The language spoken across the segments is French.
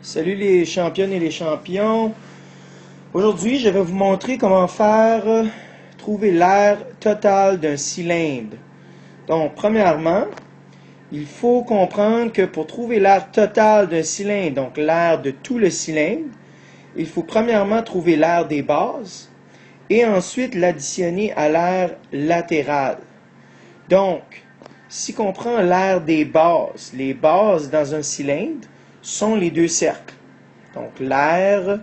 Salut les championnes et les champions. Aujourd'hui, je vais vous montrer comment trouver l'air total d'un cylindre. Donc, premièrement, il faut comprendre que pour trouver l'air total d'un cylindre, donc l'air de tout le cylindre, il faut premièrement trouver l'air des bases et ensuite l'additionner à l'air latéral. Donc, si on prend l'air des bases, les bases dans un cylindre sont les deux cercles. Donc, l'air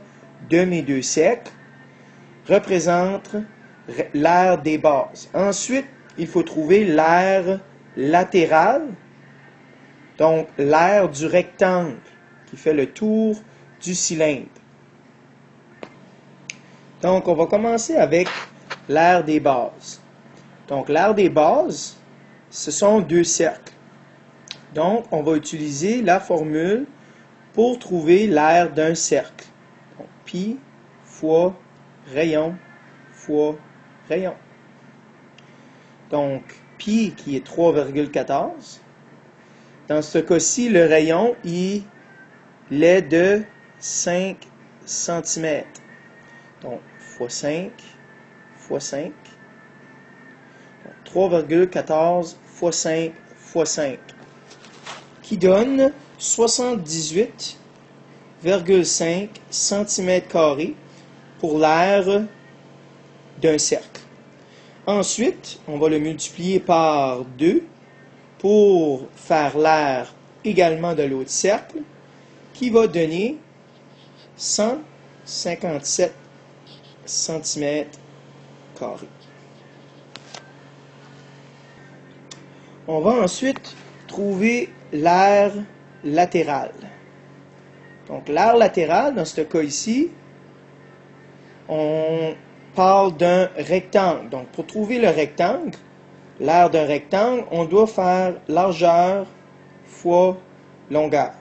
de mes deux cercles représente l'air des bases. Ensuite, il faut trouver l'air latéral, donc l'air du rectangle qui fait le tour du cylindre. Donc, on va commencer avec l'air des bases. Donc, l'air des bases, ce sont deux cercles. Donc, on va utiliser la formule pour trouver l'air d'un cercle. Donc, pi fois rayon fois rayon. Donc, pi qui est 3,14. Dans ce cas-ci, le rayon, il est de 5 cm. Donc, fois 5 fois 5. 3,14 fois 5 fois 5. Qui donne 78,5 cm² pour l'air d'un cercle. Ensuite, on va le multiplier par 2 pour faire l'air également de l'autre cercle, qui va donner 157 cm². On va ensuite trouver l'air latéral. Donc, l'air latéral, dans ce cas ici, on parle d'un rectangle. Donc, pour trouver le rectangle, l'air d'un rectangle, on doit faire largeur fois longueur.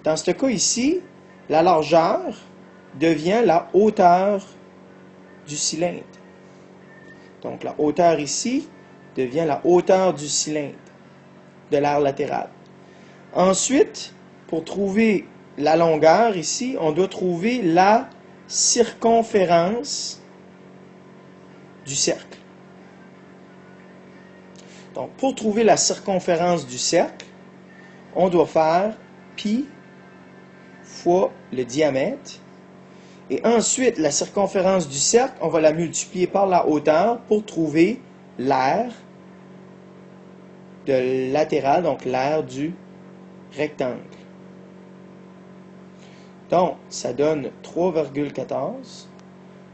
Dans ce cas ici, la largeur devient la hauteur du cylindre. Donc, la hauteur ici devient la hauteur du cylindre de l'air latéral. Ensuite, pour trouver la longueur ici, on doit trouver la circonférence du cercle. Donc, pour trouver la circonférence du cercle, on doit faire pi fois le diamètre. Et ensuite, la circonférence du cercle, on va la multiplier par la hauteur pour trouver l'air de latéral, donc l'air du rectangle. Donc, ça donne 3,14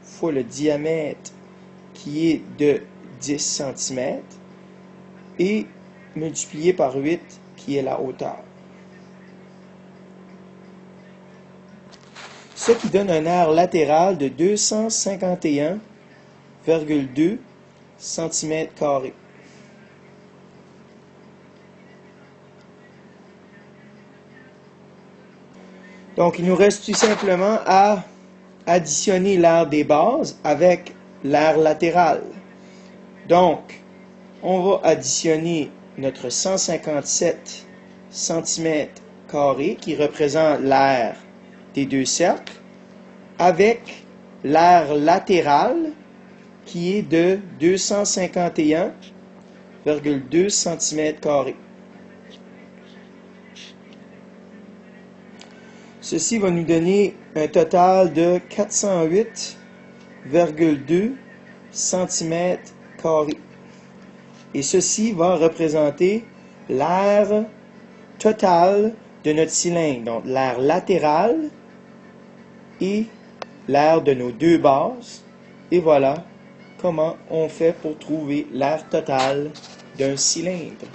fois le diamètre qui est de 10 cm et multiplié par 8 qui est la hauteur. Ce qui donne un air latéral de 251,2 cm². Donc, il nous reste tout simplement à additionner l'air des bases avec l'air latéral. Donc, on va additionner notre 157 cm² qui représente l'air des deux cercles avec l'air latéral qui est de 251,2 cm². Ceci va nous donner un total de 408,2 cm². Et ceci va représenter l'air total de notre cylindre. Donc, l'air latéral et l'air de nos deux bases. Et voilà comment on fait pour trouver l'air total d'un cylindre.